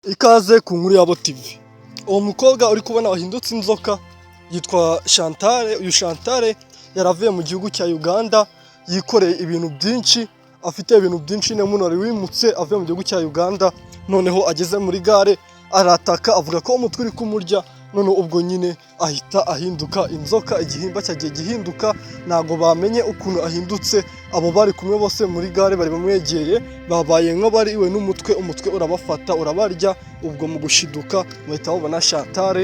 Ikaze ku Nkuru Yabo TV. Uwo mukobwa uri kubona wahindutse inzoka yitwa Chantal. Uyu Chantal yaravuye mu gihugu cya Uganda, yikoreye ibintu byinshi, afite ibintu byinshi n'umuntu wimutse avuye mu gihugu cya Uganda, noneho ageze muri gare arataka avuga ko umutwe uri kumurya, none ubwo nyine ahita ahinduka inzoka, igihimba cyagiye gihinduka, ntago bamenye ukuntu ahindutse. Abo bari kumwe bose muri gare bari bamwegeye, babaye nk'abari iwe n'umutwe, umutwe urabafata urabarya, ubwo mu gushiduka bahita babona Chantal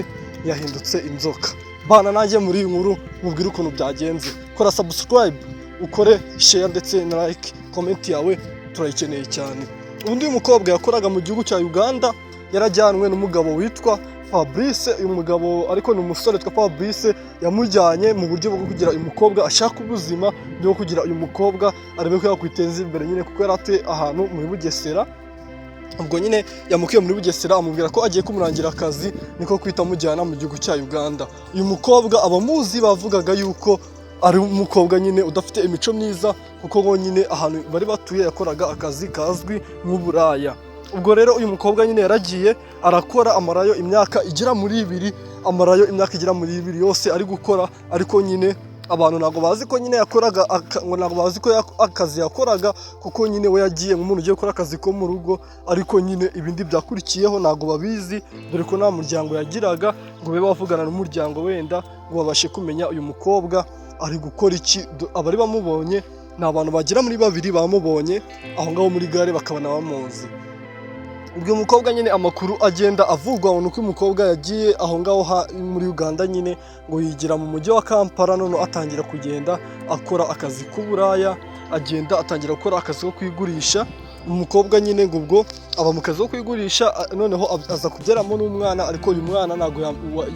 yahindutse inzoka. Bana nanjye muri iyi nkuru mubwire ukuntu byagenze. Kora subscribe, ukore share ndetse na like, comment yawe turayikeneye cyane. Undi uyu mukobwa yakoraga mu gihugu cya Uganda, yarajyanwe n'umugabo witwa Fabrice. Uyu mugabo ariko ni umusore witwa Fabrice, yamujyanye mu buryo bwo kugira uyu mukobwa ashaka ubuzima bwo kugira uyu mukobwa arebe ko yakwiteza imbere nyine, kuko yaratuye ahantu muri Bugesera. Ubwo nyine yamukiye muri Bugesera, amubwira ko agiye kumurangira akazi, niko kwita amujyana mu gihugu cya Uganda. Uyu mukobwa abamuzi bavugaga yuko ari umukobwa nyine udafite imico myiza, kuko bonyine ahantu bari batuye yakoraga akazi kazwi nk'uburaya. Ubwo rero uyu mukobwa nyine yaragiye arakora, amarayo imyaka igera muri 2, amarayo imyaka igera muri 2 yose ari gukora, ariko nyine abantu ntago bazi ko nyine yakoraga, ntago bazi ko akazi yakoraga, kuko nyine we yagiye nk'umuntu ugiye gukora akazi ko mu rugo, ariko nyine ibindi byakurikiyeho ntago babizi, dore ko nta muryango yagiraga ngo babe bavugana n'umuryango wenda ngo babashe kumenya uyu mukobwa ari gukora iki. Abari bamubonye ni abantu bagera muri 2 bamubonye aho ngaho muri gare, bakabana bamuzi. Ubwo umukobwa nyine amakuru agenda avugwa nuko umukobwa yagiye aho ngaho muri Uganda nyine ngo yigira mu mujyi wa Kampala, none atangira kugenda akora akazi k'uburaya, agenda atangira gukora akazi ko kwigurisha. Umukobwa nyine ngo ubwo aba mu kazi ko kwigurisha, noneho aza kubyaramo n'umwana, ariko uyu mwana ntago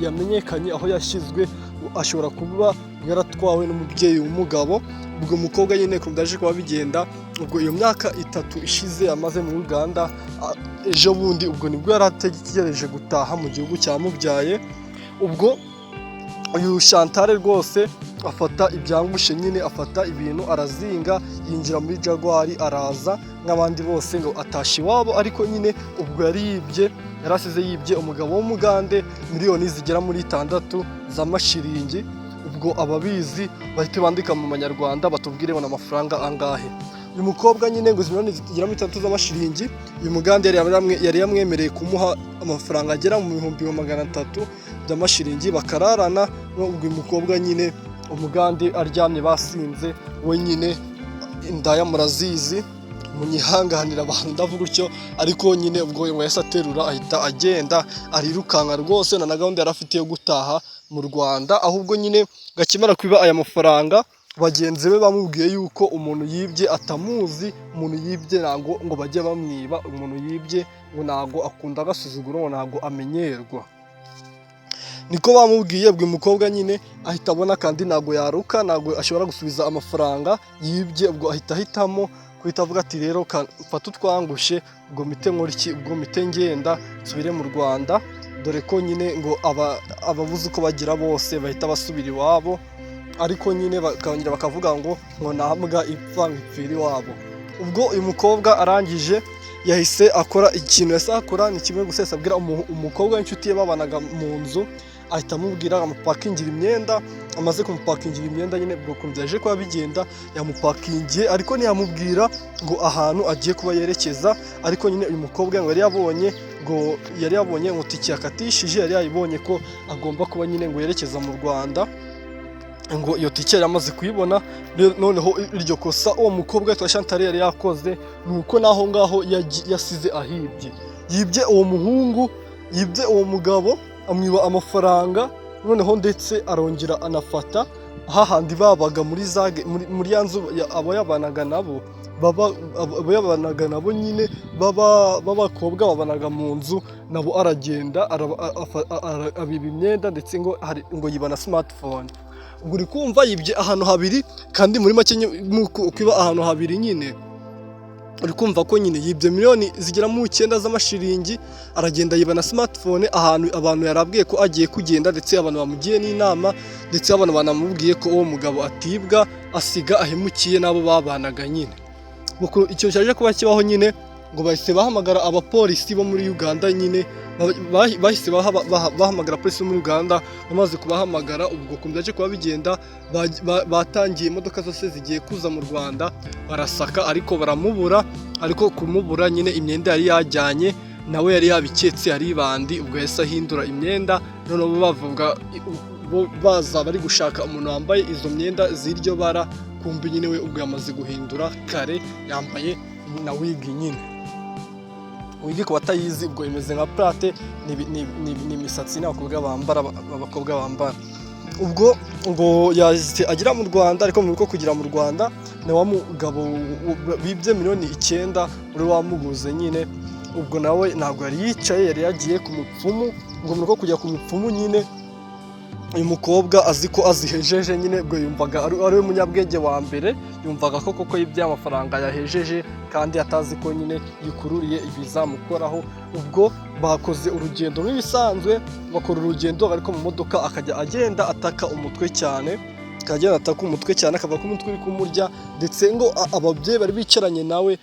yamenyekanye aho yashyizwe, ashobora kuba yaratwawe n'umubyeyi w'umugabo. Ubwo umukobwa nyine ko byaje kuba bigenda, ubwo iyo myaka 3 ishize amaze mu Uganda, ejo bundi ubwo nibwo yarategereje gutaha mu gihugu cyamubyaye. Ubwo uyu Chantal rwose afata ibyangushe nyine, afata ibintu arazinga, yinjira muri Jaguar araza nk'abandi bose ngo atashi iwabo, ariko nyine ubwo yarasize yibye umugabo w'umugande miliyoni zigera muri 6 z'amashiringi. Ubwo ababizi bahita bandika mu manyarwanda batubwire bona amafaranga angahe. Uyu mukobwa nyine ngo miliyoni zigera muri 6 z'amashiringi, uyu mugande yari yamwemereye kumuha amafaranga agera mu 300 by'amashiringi, bakararana. Ubwo uyu mukobwa nyine umugande aryamye basinze, we nyine indaya murazizi, munyihanganira abantu ndavuga utyo, ariko nyine ubwo yahise aterura ahita agenda, arirukanka rwose, na gahunda yarafite yo gutaha mu Rwanda. Ahubwo nyine gakimara kwiba aya mafaranga, bagenzi be bamubwiye yuko umuntu yibye atamuzi, umuntu yibye ntago ngo bajye bamwiba, umuntu yibye ngo ntago akunda agasuzuguro, ngo ntago amenyerwa, niko bamubwiye. Ubwo umukobwa nyine ahita abona kandi ntago yaruka, ntago ashobora gusubiza amafaranga yibye. Ubwo ahita ahitamo kuhita avuga ati rero mfata utwangushe, ubwo mite nkora iki, ubwo mite ngenda nsubire mu Rwanda, dore ko nyine ngo ababuze uko bagira bose bahita basubira iwabo, ariko nyine bakongera bakavuga ngo nahambwa ipfa ipfira iwabo. Ubwo uyu mukobwa arangije yahise akora ikintu akora, ni kimwe gusa abwira umukobwa w'inshuti ye babanaga mu nzu, ahita amubwira amupakingira imyenda. Amaze kumupakingira imyenda nyine ubwo ukuntu byaje kuba bigenda, yamupakingiye, ariko ntiyamubwira ngo ahantu agiye kuba yerekeza. Ariko nyine uyu mukobwa ngo yari yabonye ngo tike yakatishije, yari yayibonye ko agomba kuba nyine ngo yerekeza mu Rwanda, ngo iyo tike yari amaze kuyibona. Noneho iryo kosa uwo mukobwa witwa Chantal yari yakoze, nuko naho ngaho yasize ahibye, yibye uwo muhungu, yibye uwo mugabo, amwiba amafaranga, noneho ndetse arongera anafata hahandi babaga muri ya nzu abo yabanaga nabo nyine b'abakobwa babanaga mu nzu nabo, aragenda abiba imyenda, ndetse ngo yiba na smartphone. Ubwo uri kumva yibye ahantu habiri, kandi muri make kwiba ahantu habiri nyine uri kumva ko nyine yibye miliyoni zigera mu 9 z'amashiringi, aragenda yiba na smartphone ahantu abantu yarabwiye ko agiye kugenda, ndetse abantu bamugiye n'inama, ndetse abantu banamubwiye ko uwo mugabo atibwa asiga ahemukiye nabo babanaga nyine. Icyo cyaje kuba kibaho nyine, ngo bahise bahamagara abapolisi bo muri Uganda nyine bahise bahamagara polisi muri Uganda. Bamaze kubahamagara ubwo kumvyaje kuba bigenda batangiye imodoka zose zigiye kuza mu Rwanda barasaka ariko baramubura, ariko kumubura nyine imyenda yari yajyanye nawe yari yabiketse ari bandi. Ubwo yahise ahindura imyenda, none bavuga baza bari gushaka umuntu wambaye izo myenda z'iryo bara, kumbi nyine we ubwo yamaze guhindura kare, yambaye na wig nyine. Wigi ku batayizi ubwo imeze nka plate, ni imisatsi n'abakobwa bambara. Ubwo ngo yaje agira mu Rwanda, ariko mu kugira mu Rwanda na wa mugabo bibye miliyoni 9 uri wamuguze nyine. Ubwo nawe ntabwo yari yicaye, yari yagiye ku mupfumu. Ngo mu kujya ku mupfumu nyine uyu mukobwa azi ko azihejeje nyine, ubwo yumvaga ari we munyabwenge wa mbere, yumvaga koko iby'amafaranga yahejeje kandi atazi ko nyine yikururiye ibizamukoraho. Ubwo bakoze urugendo nk'ibisanzwe, bakora urugendo ariko mu modoka akajya agenda ataka umutwe cyane, akava ko umutwe uri kumurya, ndetse ngo ababyeyi bari bicaranye nawe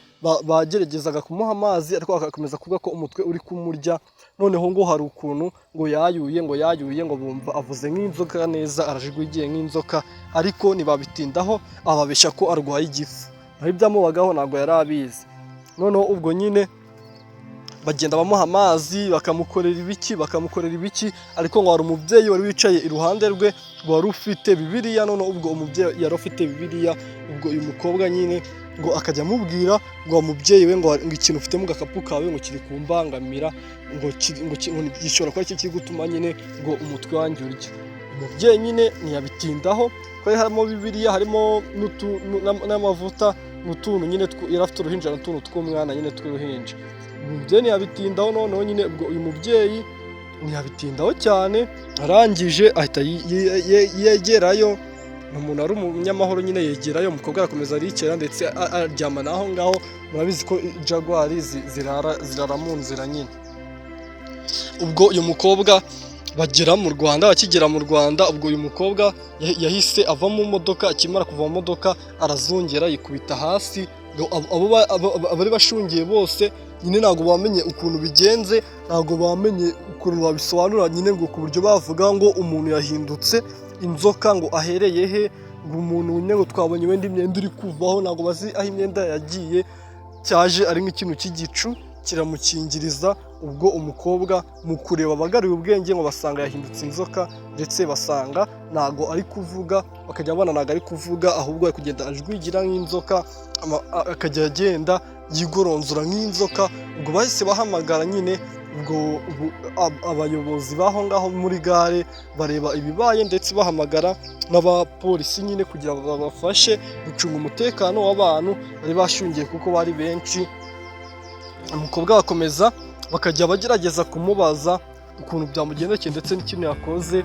bageragezaga kumuha amazi ariko agakomeza kuvuga ko umutwe uri kumurya. Noneho ngo hari ukuntu ngo yayuye ngo bumva avuze nk'inzoka neza, arajigwigiye nk'inzoka, ariko ntibabitindaho ababesha ko arwaye igifu, naho ibyamubagaho ntabwo yari abizi. Noneho ubwo nyine bagenda bamuha amazi bakamukorera ibiki, ariko ngo hari umubyeyi wari wicaye iruhande rwe wari ufite Bibiliya. Noneho ubwo umubyeyi yari ufite Bibiliya, ubwo uyu mukobwa nyine ngo akajya amubwira ngo umubyeyi we ngo ikintu ufite mu gakapu kawe ngo kiri kumbangamira, ngo gishobora kuba kiri gutuma nyine ngo umutwe wanjye urya. Umubyeyi nyine ntiyabitindaho, ko harimo Bibiliya, harimo n'amavuta n'utuntu nyine yari afite uruhinja n'utuntu tw'umwana nyine tw'uruhinja. Umubyeyi ntiyabitindaho. Noneho nyine ubwo uyu mubyeyi ntiyabitindaho cyane, arangije ahita yegerayo. Ni umuntu ari umunyamahoro nyine, yegerayo umukobwa arakomeza aricara ndetse aryama naho ngaho. Murabizi ko Jaguar zirara mu nzira nyine. Ubwo uyu mukobwa bakigera mu Rwanda, ubwo uyu mukobwa yahise ava mu modoka. Akimara kuva mu modoka arazungera yikubita hasi. Abari bashungiye bose nyine ntabwo bamenye ukuntu bigenze, ntabwo bamenye ukuntu babisobanura nyine, ngo ku buryo bavuga ngo umuntu yahindutse inzoka, ngo ahereye he, ngo umuntu nyine ngo twabonye wenda imyenda iri kuvaho, ntabwo bazi aho imyenda yagiye, cyaje ari nk'ikintu cy'igicu kiramukingiriza. Ubwo umukobwa mu kureba abagaruye ubwenge ngo basanga yahindutse inzoka, ndetse basanga ntabwo ari kuvuga, bakajya babona ntabwo ari kuvuga, ahubwo ari kugenda ajwigira nk'inzoka, akajya agenda yigoronzora nk'inzoka. Ubwo bahise bahamagara nyine ubwo abayobozi baho ngaho muri gare bareba ibibaye, ndetse bahamagara n'abapolisi nyine kugira ngo babafashe gucunga umutekano w'abantu bari bashungiye kuko bari benshi. Umukobwa bakomeza bakajya bagerageza kumubaza ukuntu byamugendekeye ndetse n'ikintu yakoze,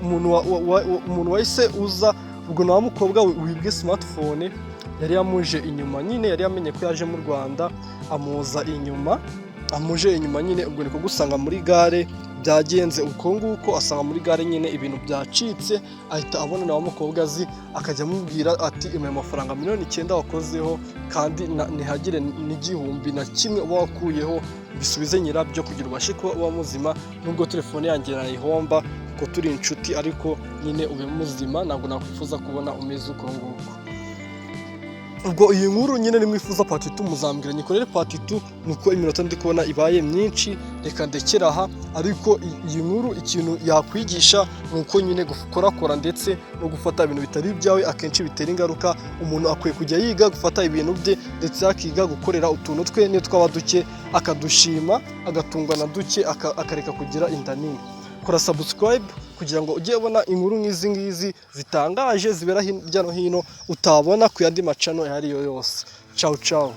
umuntu wahise uza. Ubwo na wa mukobwa wibwe smartphone yari yamuje inyuma nyine, yari yamenye ko yaje mu Rwanda, amuje inyuma nyine. Ubwo niko gusanga muri gare byagenze uko nguko, asanga muri gare nyine ibintu byacitse, ahita abona na wa mukobwa azi, akajya amubwira ati imwe mafaranga miliyoni 9 wakozeho, kandi ntihagire n'igihumbi na kimwe uba wakuyeho, bisubize nyirabyo kugira ubashe kuba uba muzima. Nubwo telefone yanjye nayihomba kuko turi inshuti, ariko nyine ube muzima, ntabwo nakwifuza kubona umeze uko nguko. Ubwo iyi nkuru nyine nimwifuza part 2 muzambwira nyikorere part 2, nuko iminota ndi kubona ibaye myinshi, reka ndekera aha. Ariko iyi nkuru ikintu yakwigisha nuko nyine gukorakora ndetse no gufata ibintu bitari byawe akenshi bitera ingaruka. Umuntu akwiye kujya yiga gufata ibintu bye, ndetse akiga gukorera utuntu twe ne twaba duke, akadushima, agatungwa na duke, akareka kugira inda nini. Kora subscribe kugira ngo ujye ubona inkuru nk'izi ngizi zitangaje zibera hirya no hino utabona ku yandi macano yari yo yose. Ciao ciao.